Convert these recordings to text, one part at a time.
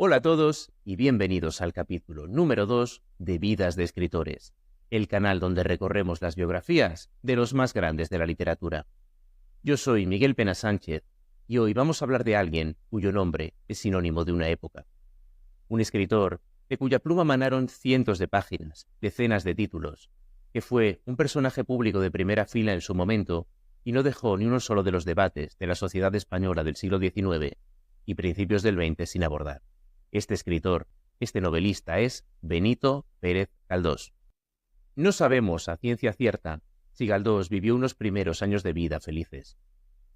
Hola a todos y bienvenidos al capítulo número 2 de Vidas de Escritores, el canal donde recorremos las biografías de los más grandes de la literatura. Yo soy Miguel Pena Sánchez y hoy vamos a hablar de alguien cuyo nombre es sinónimo de una época. Un escritor de cuya pluma manaron cientos de páginas, decenas de títulos, que fue un personaje público de primera fila en su momento y no dejó ni uno solo de los debates de la sociedad española del siglo XIX y principios del XX sin abordar. Este escritor, este novelista es Benito Pérez Galdós. No sabemos a ciencia cierta si Galdós vivió unos primeros años de vida felices.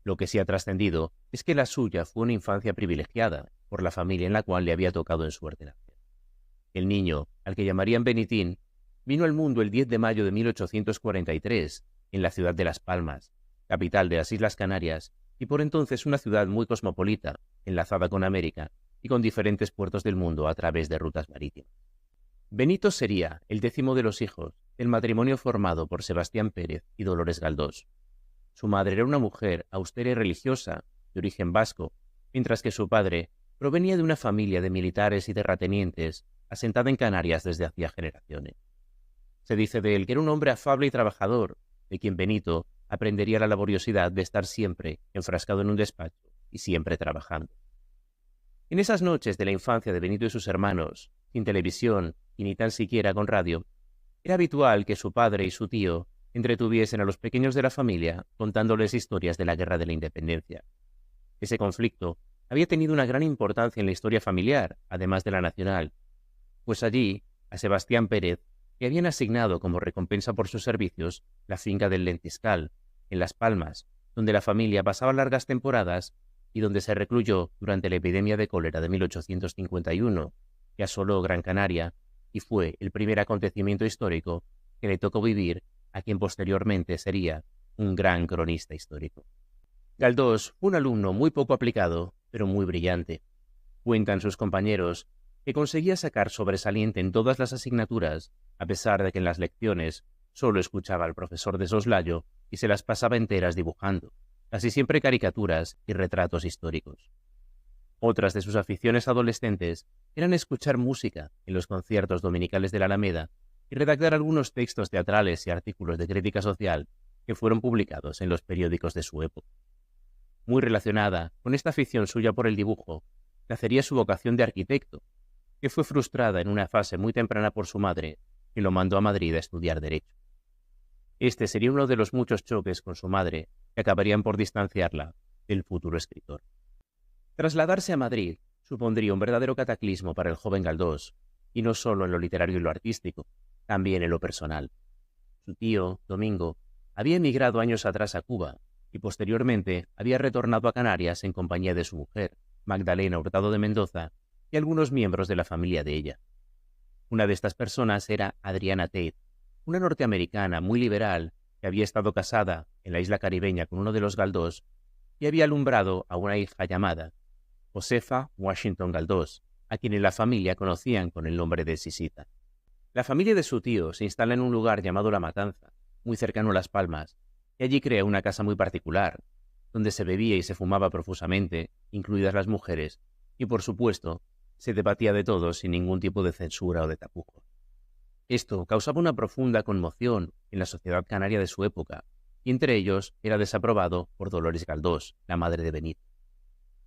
Lo que sí ha trascendido es que la suya fue una infancia privilegiada por la familia en la cual le había tocado en suerte nacer. El niño, al que llamarían Benitín, vino al mundo el 10 de mayo de 1843 en la ciudad de Las Palmas, capital de las Islas Canarias y por entonces una ciudad muy cosmopolita, enlazada con América y con diferentes puertos del mundo a través de rutas marítimas. Benito sería el 10º de los hijos del matrimonio formado por Sebastián Pérez y Dolores Galdós. Su madre era una mujer austera y religiosa, de origen vasco, mientras que su padre provenía de una familia de militares y terratenientes asentada en Canarias desde hacía generaciones. Se dice de él que era un hombre afable y trabajador, de quien Benito aprendería la laboriosidad de estar siempre enfrascado en un despacho y siempre trabajando. En esas noches de la infancia de Benito y sus hermanos, sin televisión y ni tan siquiera con radio, era habitual que su padre y su tío entretuviesen a los pequeños de la familia contándoles historias de la Guerra de la Independencia. Ese conflicto había tenido una gran importancia en la historia familiar, además de la nacional, pues allí, a Sebastián Pérez, le habían asignado como recompensa por sus servicios la finca del Lentiscal, en Las Palmas, donde la familia pasaba largas temporadas y donde se recluyó durante la epidemia de cólera de 1851, que asoló Gran Canaria y fue el primer acontecimiento histórico que le tocó vivir a quien posteriormente sería un gran cronista histórico. Galdós fue un alumno muy poco aplicado, pero muy brillante. Cuentan sus compañeros que conseguía sacar sobresaliente en todas las asignaturas, a pesar de que en las lecciones solo escuchaba al profesor de soslayo y se las pasaba enteras dibujando, casi siempre caricaturas y retratos históricos. Otras de sus aficiones adolescentes eran escuchar música en los conciertos dominicales de la Alameda y redactar algunos textos teatrales y artículos de crítica social que fueron publicados en los periódicos de su época. Muy relacionada con esta afición suya por el dibujo, nacería su vocación de arquitecto, que fue frustrada en una fase muy temprana por su madre, que lo mandó a Madrid a estudiar Derecho. Este sería uno de los muchos choques con su madre que acabarían por distanciarla del futuro escritor. Trasladarse a Madrid supondría un verdadero cataclismo para el joven Galdós, y no solo en lo literario y lo artístico, también en lo personal. Su tío, Domingo, había emigrado años atrás a Cuba y posteriormente había retornado a Canarias en compañía de su mujer, Magdalena Hurtado de Mendoza, y algunos miembros de la familia de ella. Una de estas personas era Adriana Tate, una norteamericana muy liberal que había estado casada en la isla caribeña con uno de los Galdós y había alumbrado a una hija llamada Josefa Washington Galdós, a quien en la familia conocían con el nombre de Sisita. La familia de su tío se instala en un lugar llamado La Matanza, muy cercano a Las Palmas, y allí crea una casa muy particular, donde se bebía y se fumaba profusamente, incluidas las mujeres, y por supuesto, se debatía de todo sin ningún tipo de censura o de tapujo. Esto causaba una profunda conmoción en la sociedad canaria de su época, y entre ellos era desaprobado por Dolores Galdós, la madre de Benito,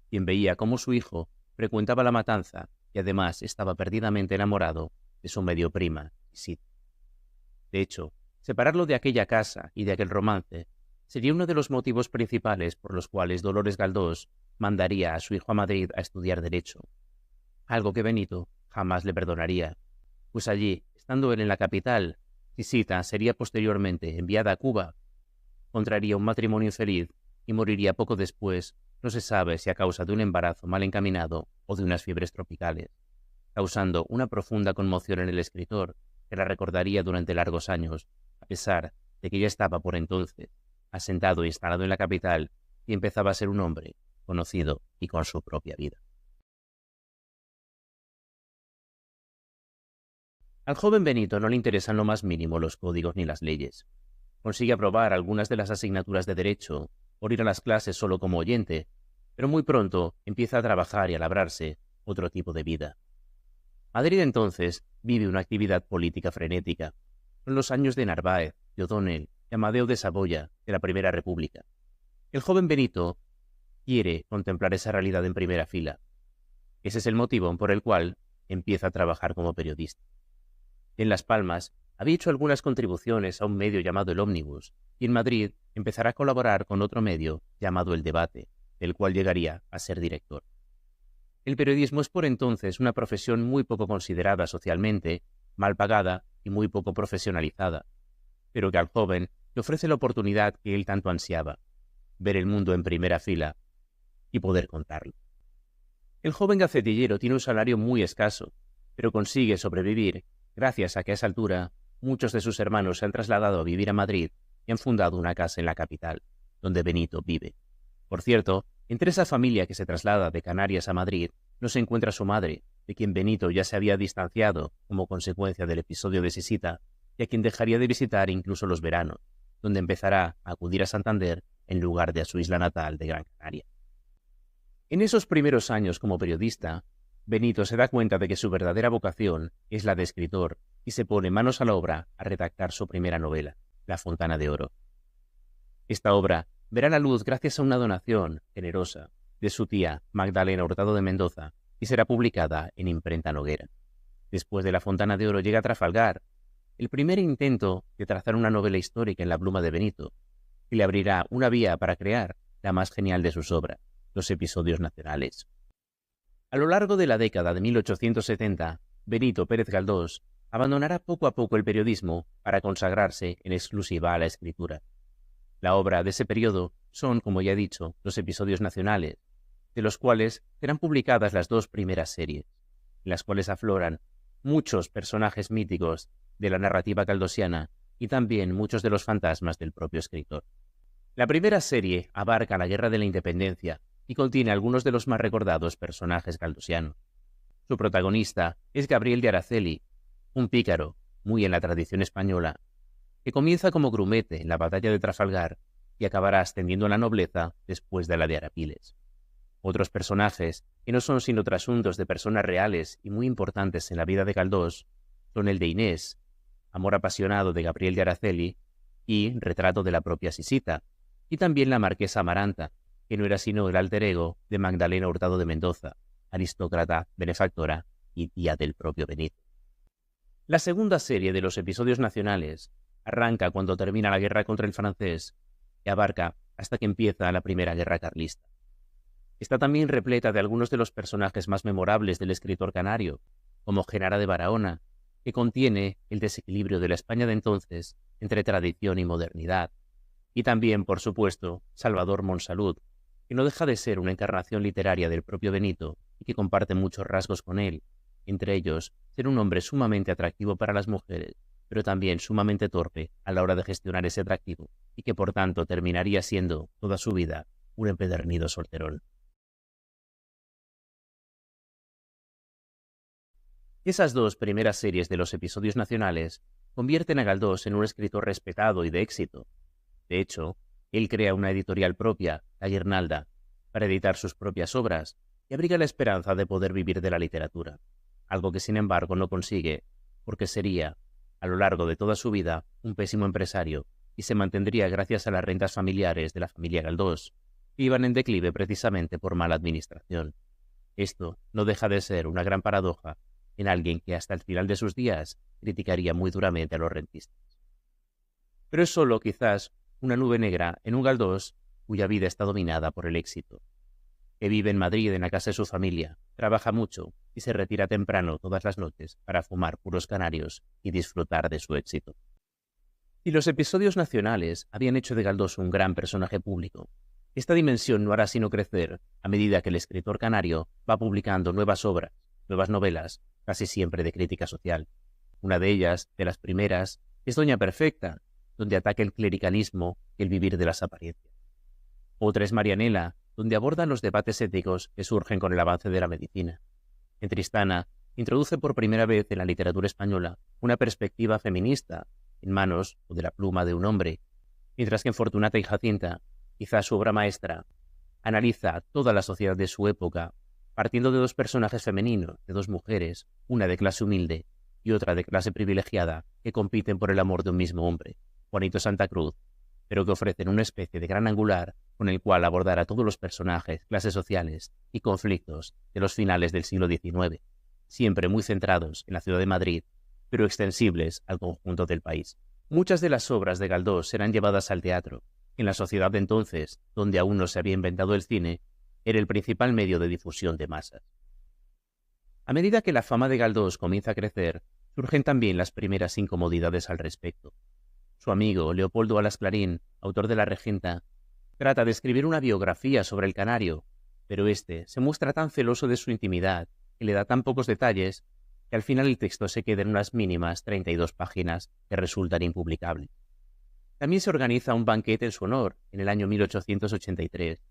quien veía cómo su hijo frecuentaba La Matanza y además estaba perdidamente enamorado de su medio prima, Sisita. De hecho, separarlo de aquella casa y de aquel romance sería uno de los motivos principales por los cuales Dolores Galdós mandaría a su hijo a Madrid a estudiar Derecho, algo que Benito jamás le perdonaría, pues allí, estando él en la capital, Sisita sería posteriormente enviada a Cuba, contraería un matrimonio infeliz y moriría poco después, no se sabe si a causa de un embarazo mal encaminado o de unas fiebres tropicales, causando una profunda conmoción en el escritor que la recordaría durante largos años, a pesar de que ya estaba por entonces asentado e instalado en la capital y empezaba a ser un hombre conocido y con su propia vida. Al joven Benito no le interesan lo más mínimo los códigos ni las leyes. Consigue aprobar algunas de las asignaturas de Derecho, por ir a las clases solo como oyente, pero muy pronto empieza a trabajar y a labrarse otro tipo de vida. Madrid entonces vive una actividad política frenética. Son los años de Narváez, de O'Donnell, de Amadeo de Saboya, de la Primera República. El joven Benito quiere contemplar esa realidad en primera fila. Ese es el motivo por el cual empieza a trabajar como periodista. En Las Palmas había hecho algunas contribuciones a un medio llamado El Ómnibus, y en Madrid empezará a colaborar con otro medio llamado El Debate, del cual llegaría a ser director. El periodismo es por entonces una profesión muy poco considerada socialmente, mal pagada y muy poco profesionalizada, pero que al joven le ofrece la oportunidad que él tanto ansiaba, ver el mundo en primera fila y poder contarlo. El joven gacetillero tiene un salario muy escaso, pero consigue sobrevivir gracias a que a esa altura muchos de sus hermanos se han trasladado a vivir a Madrid y han fundado una casa en la capital, donde Benito vive. Por cierto, entre esa familia que se traslada de Canarias a Madrid no se encuentra su madre, de quien Benito ya se había distanciado como consecuencia del episodio de Sisita, y a quien dejaría de visitar incluso los veranos, donde empezará a acudir a Santander en lugar de a su isla natal de Gran Canaria. En esos primeros años como periodista, Benito se da cuenta de que su verdadera vocación es la de escritor y se pone manos a la obra a redactar su primera novela, La Fontana de Oro. Esta obra verá la luz gracias a una donación generosa de su tía Magdalena Hurtado de Mendoza y será publicada en Imprenta Noguera. Después de La Fontana de Oro llega Trafalgar, el primer intento de trazar una novela histórica en la pluma de Benito, y le abrirá una vía para crear la más genial de sus obras, Los Episodios Nacionales. A lo largo de la década de 1870, Benito Pérez Galdós abandonará poco a poco el periodismo para consagrarse en exclusiva a la escritura. La obra de ese periodo son, como ya he dicho, Los Episodios Nacionales, de los cuales serán publicadas las dos primeras series, en las cuales afloran muchos personajes míticos de la narrativa galdosiana y también muchos de los fantasmas del propio escritor. La primera serie abarca la Guerra de la Independencia y contiene algunos de los más recordados personajes galdosianos. Su protagonista es Gabriel de Araceli, un pícaro, muy en la tradición española, que comienza como grumete en la batalla de Trafalgar y acabará ascendiendo a la nobleza después de la de Arapiles. Otros personajes, que no son sino trasuntos de personas reales y muy importantes en la vida de Galdós, son el de Inés, amor apasionado de Gabriel de Araceli, y retrato de la propia Sisita, y también la marquesa Amaranta, que no era sino el alter ego de Magdalena Hurtado de Mendoza, aristócrata, benefactora y tía del propio Benito. La segunda serie de Los Episodios Nacionales arranca cuando termina la guerra contra el francés y abarca hasta que empieza la Primera Guerra Carlista. Está también repleta de algunos de los personajes más memorables del escritor canario, como Genara de Barahona, que contiene el desequilibrio de la España de entonces entre tradición y modernidad, y también, por supuesto, Salvador Monsalud, que no deja de ser una encarnación literaria del propio Benito y que comparte muchos rasgos con él, entre ellos ser un hombre sumamente atractivo para las mujeres, pero también sumamente torpe a la hora de gestionar ese atractivo, y que por tanto terminaría siendo toda su vida un empedernido solterón. Esas dos primeras series de Los Episodios Nacionales convierten a Galdós en un escritor respetado y de éxito. De hecho, él crea una editorial propia, La Guirnalda, para editar sus propias obras y abriga la esperanza de poder vivir de la literatura, algo que sin embargo no consigue, porque sería, a lo largo de toda su vida, un pésimo empresario y se mantendría gracias a las rentas familiares de la familia Galdós, que iban en declive precisamente por mala administración. Esto no deja de ser una gran paradoja en alguien que hasta el final de sus días criticaría muy duramente a los rentistas. Pero es solo, quizás, una nube negra en un Galdós cuya vida está dominada por el éxito, que vive en Madrid en la casa de su familia, trabaja mucho y se retira temprano todas las noches para fumar puros canarios y disfrutar de su éxito. Y Los Episodios Nacionales habían hecho de Galdós un gran personaje público. Esta dimensión no hará sino crecer a medida que el escritor canario va publicando nuevas obras, nuevas novelas, casi siempre de crítica social. Una de ellas, de las primeras, es Doña Perfecta, donde ataca el clericalismo y el vivir de las apariencias. Otra es Marianela, donde aborda los debates éticos que surgen con el avance de la medicina. En Tristana, introduce por primera vez en la literatura española una perspectiva feminista, en manos o de la pluma de un hombre, mientras que en Fortunata y Jacinta, quizás su obra maestra, analiza toda la sociedad de su época partiendo de dos personajes femeninos, de dos mujeres, una de clase humilde y otra de clase privilegiada, que compiten por el amor de un mismo hombre, Juanito Santa Cruz, pero que ofrecen una especie de gran angular con el cual abordar a todos los personajes, clases sociales y conflictos de los finales del siglo XIX, siempre muy centrados en la ciudad de Madrid, pero extensibles al conjunto del país. Muchas de las obras de Galdós serán llevadas al teatro. En la sociedad de entonces, donde aún no se había inventado el cine, era el principal medio de difusión de masas. A medida que la fama de Galdós comienza a crecer, surgen también las primeras incomodidades al respecto. Su amigo Leopoldo Alas Clarín, autor de La Regenta, trata de escribir una biografía sobre el canario, pero este se muestra tan celoso de su intimidad y le da tan pocos detalles que al final el texto se queda en unas mínimas 32 páginas que resultan impublicables. También se organiza un banquete en su honor en el año 1883.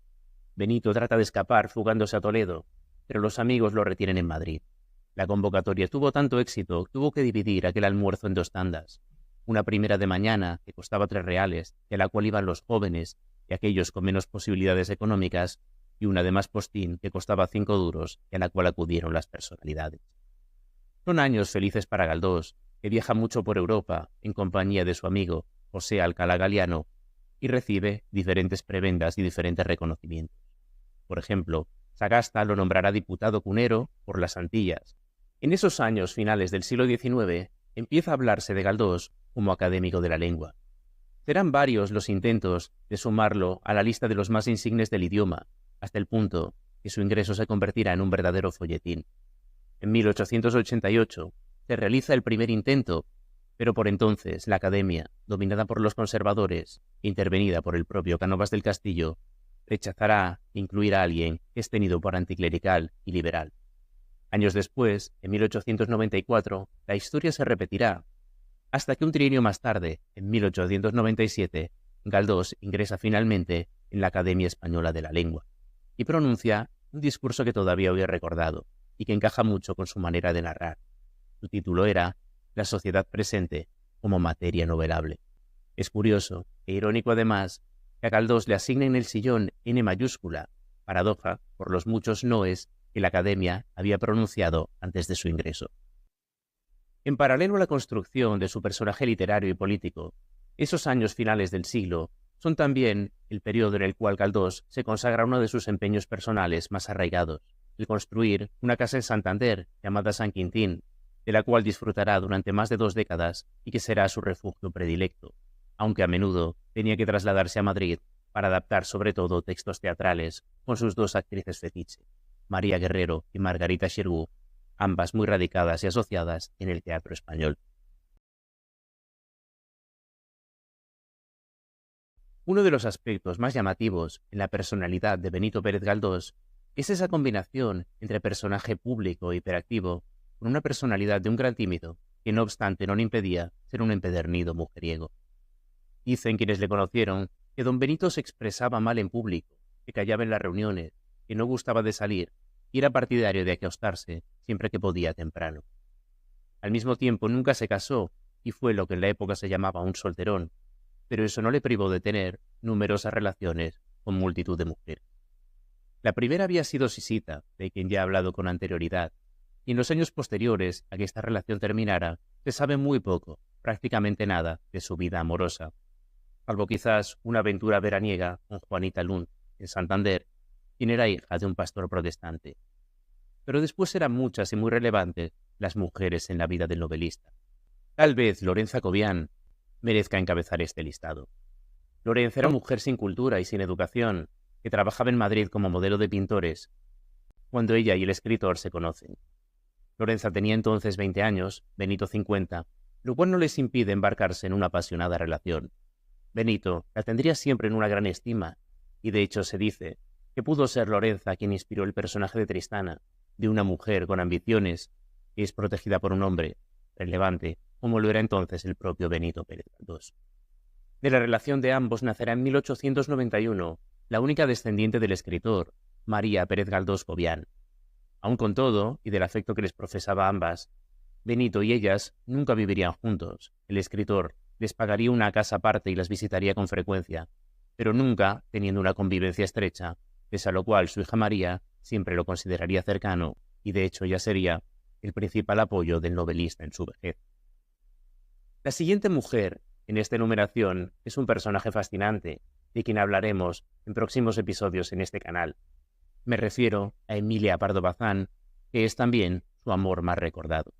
Benito trata de escapar fugándose a Toledo, pero los amigos lo retienen en Madrid. La convocatoria tuvo tanto éxito que tuvo que dividir aquel almuerzo en dos tandas. Una primera de mañana, que costaba 3 reales, y a la cual iban los jóvenes y aquellos con menos posibilidades económicas, y una de más postín, que costaba 5 duros, y a la cual acudieron las personalidades. Son años felices para Galdós, que viaja mucho por Europa en compañía de su amigo José Alcalá Galiano y recibe diferentes prebendas y diferentes reconocimientos. Por ejemplo, Sagasta lo nombrará diputado cunero por las Antillas. En esos años finales del siglo XIX empieza a hablarse de Galdós como académico de la lengua. Serán varios los intentos de sumarlo a la lista de los más insignes del idioma, hasta el punto que su ingreso se convertirá en un verdadero folletín. En 1888 se realiza el primer intento, pero por entonces la Academia, dominada por los conservadores, intervenida por el propio Cánovas del Castillo, rechazará incluir a alguien que es tenido por anticlerical y liberal. Años después, en 1894, la historia se repetirá, hasta que un trienio más tarde, en 1897, Galdós ingresa finalmente en la Academia Española de la Lengua y pronuncia un discurso que todavía hoy he recordado y que encaja mucho con su manera de narrar. Su título era La sociedad presente como materia novelable. Es curioso e irónico además que a Galdós le asignen el sillón N mayúscula, paradoja por los muchos noes que la Academia había pronunciado antes de su ingreso. En paralelo a la construcción de su personaje literario y político, esos años finales del siglo son también el periodo en el cual Galdós se consagra uno de sus empeños personales más arraigados, el construir una casa en Santander llamada San Quintín, de la cual disfrutará durante más de 2 décadas y que será su refugio predilecto, aunque a menudo tenía que trasladarse a Madrid para adaptar sobre todo textos teatrales con sus 2 actrices fetiche, María Guerrero y Margarita Xirgu, ambas muy radicadas y asociadas en el teatro español. Uno de los aspectos más llamativos en la personalidad de Benito Pérez Galdós es esa combinación entre personaje público e hiperactivo con una personalidad de un gran tímido que no obstante no le impedía ser un empedernido mujeriego. Dicen quienes le conocieron que don Benito se expresaba mal en público, que callaba en las reuniones, que no gustaba de salir y era partidario de acostarse siempre que podía temprano. Al mismo tiempo nunca se casó y fue lo que en la época se llamaba un solterón, pero eso no le privó de tener numerosas relaciones con multitud de mujeres. La primera había sido Sisita, de quien ya he hablado con anterioridad, y en los años posteriores a que esta relación terminara, se sabe muy poco, prácticamente nada, de su vida amorosa, salvo quizás una aventura veraniega con Juanita Lund, en Santander, quien era hija de un pastor protestante. Pero después eran muchas y muy relevantes las mujeres en la vida del novelista. Tal vez Lorenza Cobian merezca encabezar este listado. Lorenza era una mujer sin cultura y sin educación, que trabajaba en Madrid como modelo de pintores, cuando ella y el escritor se conocen. Lorenza tenía entonces 20 años, Benito 50, lo cual no les impide embarcarse en una apasionada relación. Benito la tendría siempre en una gran estima, y de hecho se dice que pudo ser Lorenza quien inspiró el personaje de Tristana, de una mujer con ambiciones que es protegida por un hombre relevante, como lo era entonces el propio Benito Pérez Galdós. De la relación de ambos nacerá en 1891 la única descendiente del escritor, María Pérez Galdós Cobian. Aun con todo, y del afecto que les profesaba a ambas, Benito y ellas nunca vivirían juntos. El escritor les pagaría una casa aparte y las visitaría con frecuencia, pero nunca teniendo una convivencia estrecha, pese a lo cual su hija María siempre lo consideraría cercano y de hecho ya sería el principal apoyo del novelista en su vejez. La siguiente mujer en esta enumeración es un personaje fascinante, de quien hablaremos en próximos episodios en este canal. Me refiero a Emilia Pardo Bazán, que es también su amor más recordado.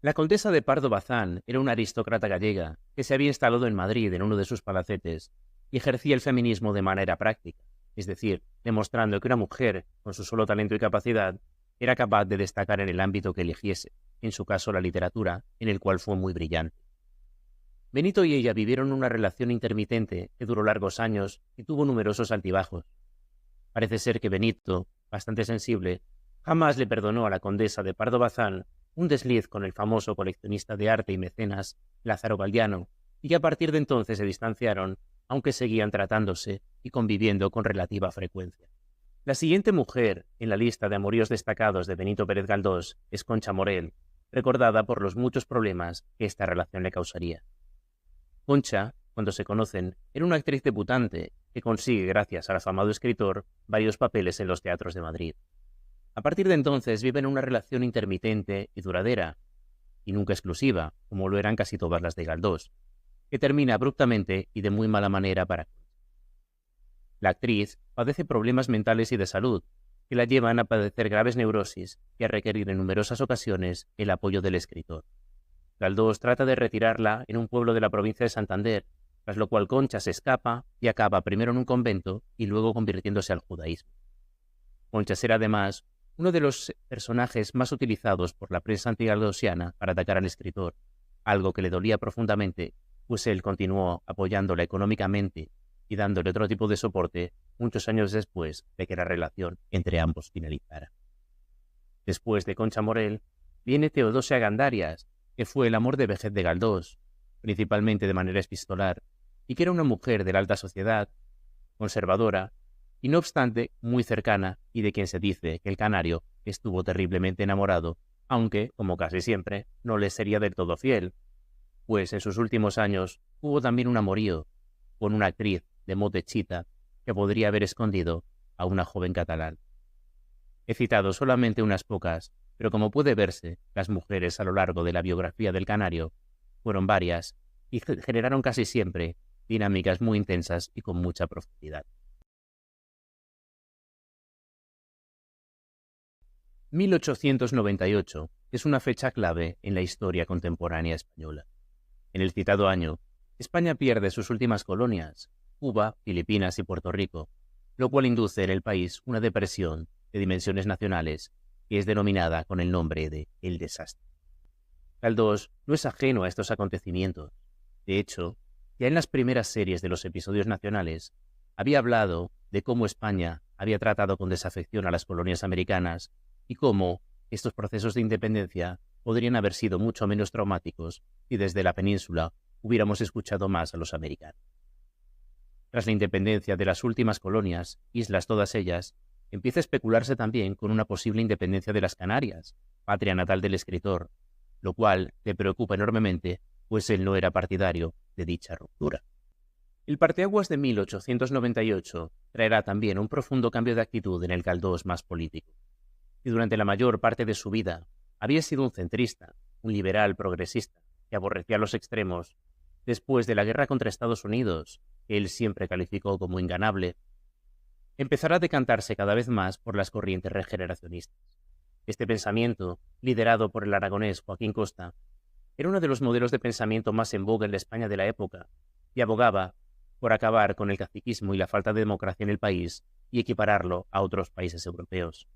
La condesa de Pardo Bazán era una aristócrata gallega que se había instalado en Madrid en uno de sus palacetes y ejercía el feminismo de manera práctica, es decir, demostrando que una mujer, con su solo talento y capacidad, era capaz de destacar en el ámbito que eligiese, en su caso la literatura, en el cual fue muy brillante. Benito y ella vivieron una relación intermitente que duró largos años y tuvo numerosos altibajos. Parece ser que Benito, bastante sensible, jamás le perdonó a la condesa de Pardo Bazán un desliz con el famoso coleccionista de arte y mecenas Lázaro Galdiano, y que a partir de entonces se distanciaron, aunque seguían tratándose y conviviendo con relativa frecuencia. La siguiente mujer en la lista de amoríos destacados de Benito Pérez Galdós es Concha Morel, recordada por los muchos problemas que esta relación le causaría. Concha, cuando se conocen, era una actriz debutante que consigue, gracias al afamado escritor, varios papeles en los teatros de Madrid. A partir de entonces viven una relación intermitente y duradera, y nunca exclusiva, como lo eran casi todas las de Galdós, que termina abruptamente y de muy mala manera para Concha. La actriz padece problemas mentales y de salud, que la llevan a padecer graves neurosis y a requerir en numerosas ocasiones el apoyo del escritor. Galdós trata de retirarla en un pueblo de la provincia de Santander, tras lo cual Concha se escapa y acaba primero en un convento y luego convirtiéndose al judaísmo. Concha será además uno de los personajes más utilizados por la prensa antigaldosiana para atacar al escritor, algo que le dolía profundamente, pues él continuó apoyándola económicamente y dándole otro tipo de soporte muchos años después de que la relación entre ambos finalizara. Después de Concha Morel viene Teodosia Gandarias, que fue el amor de vejez de Galdós, principalmente de manera epistolar, y que era una mujer de la alta sociedad, conservadora, y no obstante muy cercana y de quien se dice que el canario estuvo terriblemente enamorado, aunque, como casi siempre, no le sería del todo fiel, pues en sus últimos años hubo también un amorío con una actriz de mote Chita que podría haber escondido a una joven catalán. He citado solamente unas pocas, pero como puede verse, las mujeres a lo largo de la biografía del canario fueron varias y generaron casi siempre dinámicas muy intensas y con mucha profundidad. 1898 es una fecha clave en la historia contemporánea española. En el citado año, España pierde sus últimas colonias, Cuba, Filipinas y Puerto Rico, lo cual induce en el país una depresión de dimensiones nacionales que es denominada con el nombre de El Desastre. Galdós no es ajeno a estos acontecimientos. De hecho, ya en las primeras series de los episodios nacionales, había hablado de cómo España había tratado con desafección a las colonias americanas y cómo estos procesos de independencia podrían haber sido mucho menos traumáticos si desde la península hubiéramos escuchado más a los americanos. Tras la independencia de las últimas colonias, islas todas ellas, empieza a especularse también con una posible independencia de las Canarias, patria natal del escritor, lo cual le preocupa enormemente, pues él no era partidario de dicha ruptura. El parteaguas de 1898 traerá también un profundo cambio de actitud en el Galdós más político. Y durante la mayor parte de su vida había sido un centrista, un liberal progresista, que aborrecía los extremos, después de la guerra contra Estados Unidos, que él siempre calificó como inganable, empezará a decantarse cada vez más por las corrientes regeneracionistas. Este pensamiento, liderado por el aragonés Joaquín Costa, era uno de los modelos de pensamiento más en boga en la España de la época y abogaba por acabar con el caciquismo y la falta de democracia en el país y equipararlo a otros países europeos.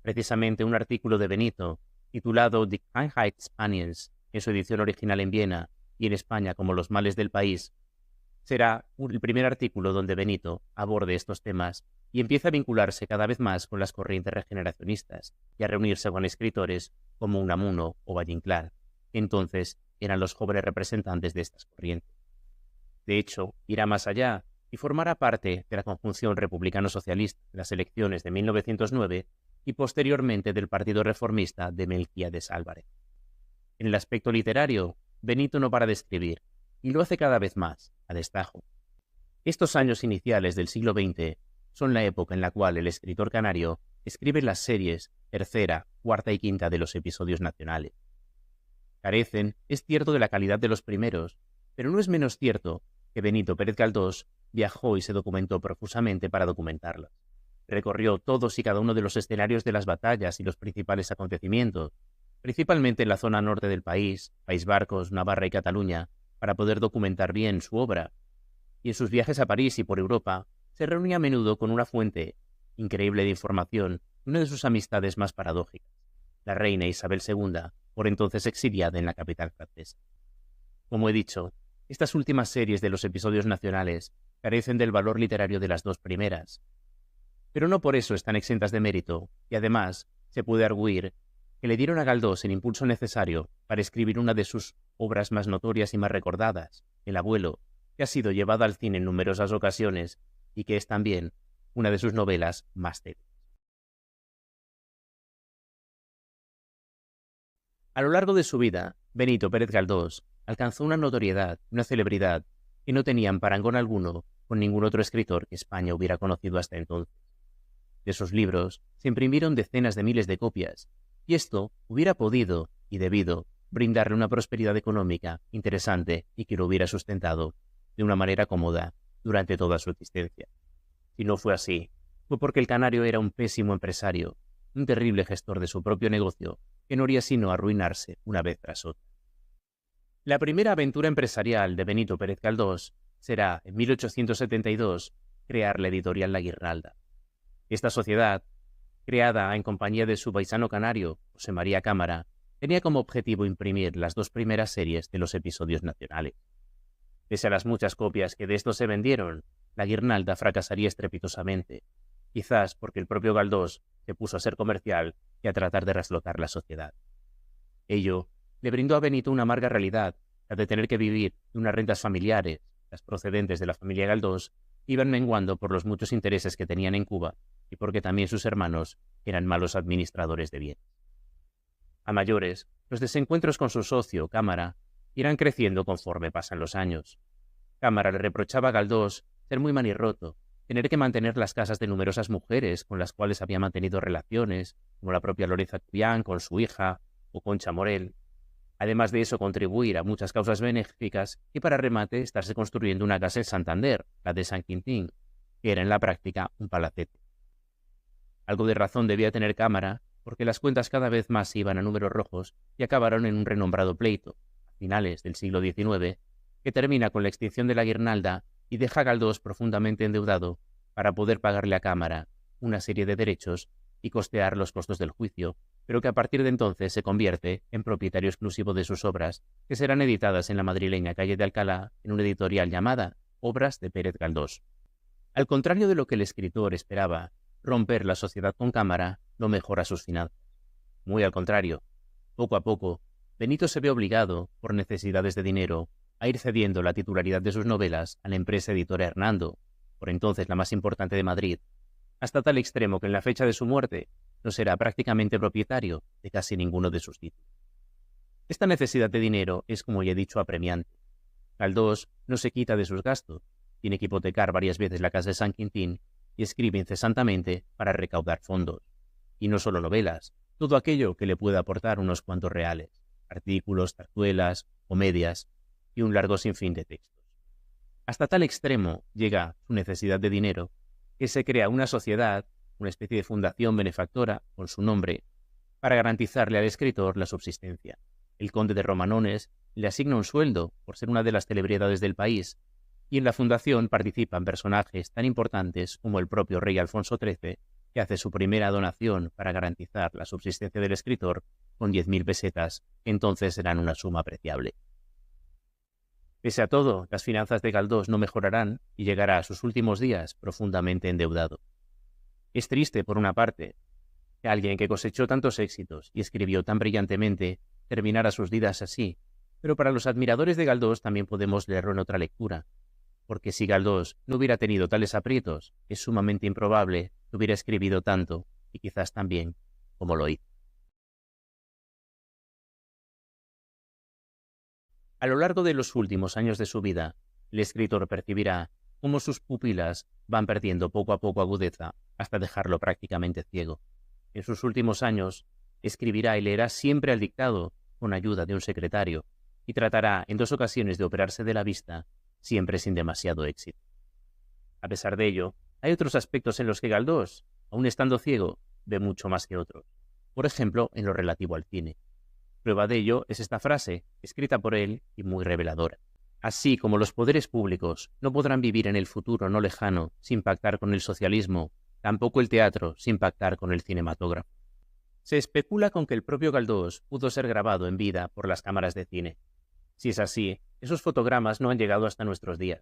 Precisamente un artículo de Benito, titulado The Kindheit Spaniels, en su edición original en Viena y en España como Los males del país, será el primer artículo donde Benito aborde estos temas y empieza a vincularse cada vez más con las corrientes regeneracionistas y a reunirse con escritores como Unamuno o Valle Inclán, que entonces eran los jóvenes representantes de estas corrientes. De hecho, irá más allá y formará parte de la conjunción republicano-socialista en las elecciones de 1909 y posteriormente del Partido Reformista de Melquiades Álvarez. En el aspecto literario, Benito no para de escribir, y lo hace cada vez más, a destajo. Estos años iniciales del siglo XX son la época en la cual el escritor canario escribe las series tercera, cuarta y quinta de los episodios nacionales. Carecen, es cierto, de la calidad de los primeros, pero no es menos cierto que Benito Pérez Galdós viajó y se documentó profusamente para documentarlas. Recorrió todos y cada uno de los escenarios de las batallas y los principales acontecimientos, principalmente en la zona norte del país, País Vasco, Navarra y Cataluña, para poder documentar bien su obra. Y en sus viajes a París y por Europa, se reunía a menudo con una fuente increíble de información, una de sus amistades más paradójicas, la reina Isabel II, por entonces exiliada en la capital francesa. Como he dicho, estas últimas series de los episodios nacionales carecen del valor literario de las dos primeras, pero no por eso están exentas de mérito, y además se puede arguir que le dieron a Galdós el impulso necesario para escribir una de sus obras más notorias y más recordadas, El abuelo, que ha sido llevada al cine en numerosas ocasiones y que es también una de sus novelas más célebres. A lo largo de su vida, Benito Pérez Galdós alcanzó una notoriedad y una celebridad que no tenían parangón alguno con ningún otro escritor que España hubiera conocido hasta entonces. De sus libros se imprimieron decenas de miles de copias, y esto hubiera podido y debido brindarle una prosperidad económica interesante y que lo hubiera sustentado de una manera cómoda durante toda su existencia. Si no fue así, fue porque el canario era un pésimo empresario, un terrible gestor de su propio negocio, que no haría sino arruinarse una vez tras otra. La primera aventura empresarial de Benito Pérez Galdós será, en 1872, crear la editorial La Guirnalda. Esta sociedad, creada en compañía de su paisano canario, José María Cámara, tenía como objetivo imprimir las dos primeras series de los episodios nacionales. Pese a las muchas copias que de estos se vendieron, La Guirnalda fracasaría estrepitosamente, quizás porque el propio Galdós se puso a ser comercial y a tratar de raslocar la sociedad. Ello le brindó a Benito una amarga realidad, la de tener que vivir de unas rentas familiares, las procedentes de la familia Galdós, iban menguando por los muchos intereses que tenían en Cuba y porque también sus hermanos eran malos administradores de bienes. A mayores, los desencuentros con su socio, Cámara, irán creciendo conforme pasan los años. Cámara le reprochaba a Galdós ser muy manirroto, tener que mantener las casas de numerosas mujeres con las cuales había mantenido relaciones, como la propia Lorenza Tubián con su hija o Concha Morel. Además de eso, contribuir a muchas causas benéficas y, para remate, estarse construyendo una casa en Santander, la de San Quintín, que era en la práctica un palacete. Algo de razón debía tener Cámara, porque las cuentas cada vez más iban a números rojos y acabaron en un renombrado pleito, a finales del siglo XIX, que termina con la extinción de la Guirnalda y deja a Galdós profundamente endeudado para poder pagarle a Cámara una serie de derechos y costear los costos del juicio, pero que a partir de entonces se convierte en propietario exclusivo de sus obras, que serán editadas en la madrileña calle de Alcalá en una editorial llamada Obras de Pérez Galdós. Al contrario de lo que el escritor esperaba, romper la sociedad con Cámara no mejora sus finanzas. Muy al contrario, poco a poco, Benito se ve obligado, por necesidades de dinero, a ir cediendo la titularidad de sus novelas a la empresa editora Hernando, por entonces la más importante de Madrid, hasta tal extremo que en la fecha de su muerte no será prácticamente propietario de casi ninguno de sus títulos. Esta necesidad de dinero es, como ya he dicho, apremiante. Galdós no se quita de sus gastos, tiene que hipotecar varias veces la casa de San Quintín y escribe incesantemente para recaudar fondos. Y no solo novelas, todo aquello que le pueda aportar unos cuantos reales, artículos, zarzuelas, comedias y un largo sinfín de textos. Hasta tal extremo llega su necesidad de dinero que se crea una sociedad, una especie de fundación benefactora con su nombre, para garantizarle al escritor la subsistencia. El conde de Romanones le asigna un sueldo por ser una de las celebridades del país, y en la fundación participan personajes tan importantes como el propio rey Alfonso XIII, que hace su primera donación para garantizar la subsistencia del escritor con 10.000 pesetas, que entonces eran una suma apreciable. Pese a todo, las finanzas de Galdós no mejorarán y llegará a sus últimos días profundamente endeudado. Es triste, por una parte, que alguien que cosechó tantos éxitos y escribió tan brillantemente terminara sus vidas así, pero para los admiradores de Galdós también podemos leerlo en otra lectura, porque si Galdós no hubiera tenido tales aprietos, es sumamente improbable que hubiera escribido tanto y quizás tan bien como lo hizo. A lo largo de los últimos años de su vida, el escritor percibirá cómo sus pupilas van perdiendo poco a poco agudeza hasta dejarlo prácticamente ciego. En sus últimos años, escribirá y leerá siempre al dictado con ayuda de un secretario y tratará en 2 ocasiones de operarse de la vista, siempre sin demasiado éxito. A pesar de ello, hay otros aspectos en los que Galdós, aun estando ciego, ve mucho más que otros. Por ejemplo, en lo relativo al cine. Prueba de ello es esta frase, escrita por él y muy reveladora. Así como los poderes públicos no podrán vivir en el futuro no lejano sin pactar con el socialismo, tampoco el teatro sin pactar con el cinematógrafo. Se especula con que el propio Galdós pudo ser grabado en vida por las cámaras de cine. Si es así, esos fotogramas no han llegado hasta nuestros días.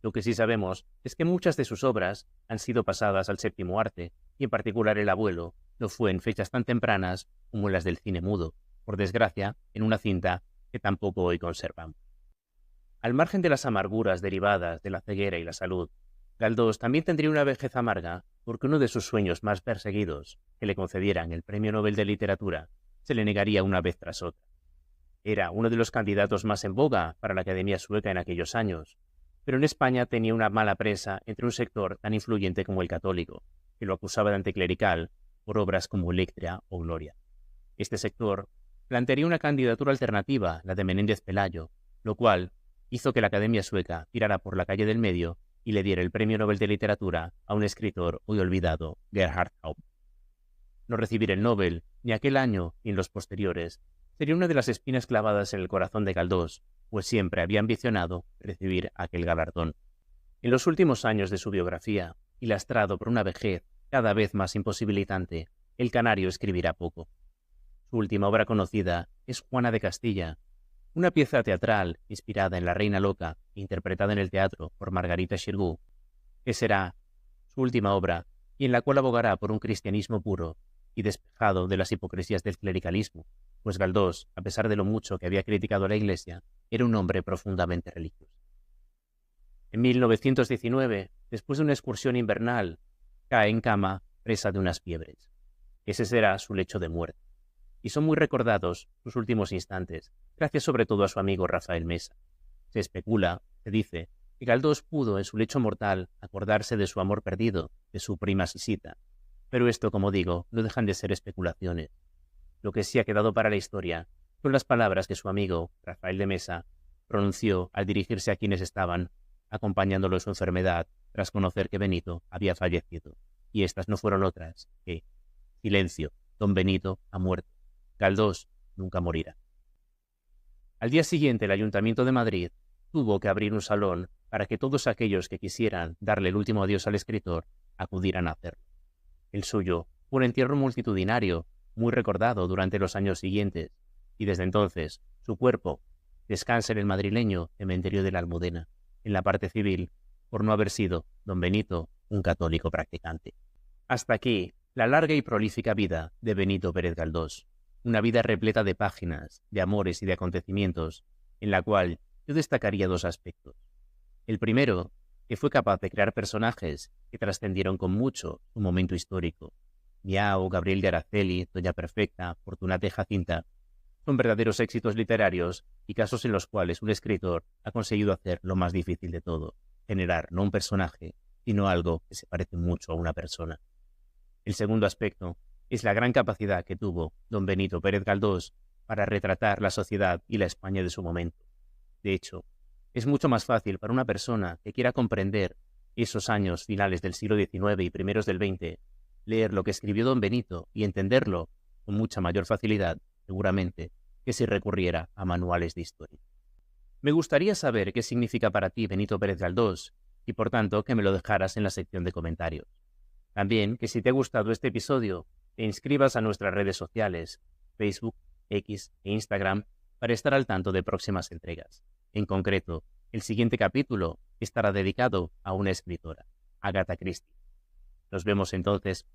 Lo que sí sabemos es que muchas de sus obras han sido pasadas al séptimo arte, y en particular El abuelo lo fue en fechas tan tempranas como las del cine mudo, por desgracia, en una cinta que tampoco hoy conservamos. Al margen de las amarguras derivadas de la ceguera y la salud, Galdós también tendría una vejez amarga porque uno de sus sueños más perseguidos, que le concedieran el Premio Nobel de Literatura, se le negaría una vez tras otra. Era uno de los candidatos más en boga para la Academia Sueca en aquellos años, pero en España tenía una mala prensa entre un sector tan influyente como el católico, que lo acusaba de anticlerical por obras como Electra o Gloria. Este sector plantearía una candidatura alternativa, la de Menéndez Pelayo, lo cual hizo que la Academia Sueca tirara por la calle del medio y le diera el Premio Nobel de Literatura a un escritor hoy olvidado, Gerhard Hauptmann. No recibir el Nobel, ni aquel año ni en los posteriores, sería una de las espinas clavadas en el corazón de Galdós, pues siempre había ambicionado recibir aquel galardón. En los últimos años de su biografía, y lastrado por una vejez cada vez más imposibilitante, el canario escribirá poco. Su última obra conocida es Juana de Castilla, una pieza teatral inspirada en La Reina Loca, interpretada en el teatro por Margarita Xirgu, que será su última obra y en la cual abogará por un cristianismo puro y despejado de las hipocresías del clericalismo, pues Galdós, a pesar de lo mucho que había criticado a la Iglesia, era un hombre profundamente religioso. En 1919, después de una excursión invernal, cae en cama presa de unas fiebres. Ese será su lecho de muerte. Y son muy recordados sus últimos instantes, gracias sobre todo a su amigo Rafael Mesa. Se especula, se dice, que Galdós pudo en su lecho mortal acordarse de su amor perdido, de su prima Sisita. Pero esto, como digo, no dejan de ser especulaciones. Lo que sí ha quedado para la historia son las palabras que su amigo, Rafael de Mesa, pronunció al dirigirse a quienes estaban acompañándolo en su enfermedad tras conocer que Benito había fallecido. Y estas no fueron otras que: silencio, don Benito ha muerto. Galdós nunca morirá. Al día siguiente, el Ayuntamiento de Madrid tuvo que abrir un salón para que todos aquellos que quisieran darle el último adiós al escritor acudieran a hacerlo. El suyo fue un entierro multitudinario, muy recordado durante los años siguientes, y desde entonces su cuerpo descansa en el madrileño cementerio de la Almudena, en la parte civil, por no haber sido don Benito un católico practicante. Hasta aquí la larga y prolífica vida de Benito Pérez Galdós, una vida repleta de páginas, de amores y de acontecimientos, en la cual yo destacaría 2 aspectos. El primero, que fue capaz de crear personajes que trascendieron con mucho su momento histórico. Miao, Gabriel de Araceli, Doña Perfecta, Fortunata y Jacinta son verdaderos éxitos literarios y casos en los cuales un escritor ha conseguido hacer lo más difícil de todo, generar no un personaje, sino algo que se parece mucho a una persona. El segundo aspecto es la gran capacidad que tuvo don Benito Pérez Galdós para retratar la sociedad y la España de su momento. De hecho, es mucho más fácil para una persona que quiera comprender esos años finales del siglo XIX y primeros del XX, leer lo que escribió don Benito y entenderlo con mucha mayor facilidad, seguramente, que si recurriera a manuales de historia. Me gustaría saber qué significa para ti Benito Pérez Galdós y, por tanto, que me lo dejaras en la sección de comentarios. También que si te ha gustado este episodio, te inscribas a nuestras redes sociales, Facebook, X e Instagram, para estar al tanto de próximas entregas. En concreto, el siguiente capítulo estará dedicado a una escritora, Agatha Christie. Nos vemos entonces.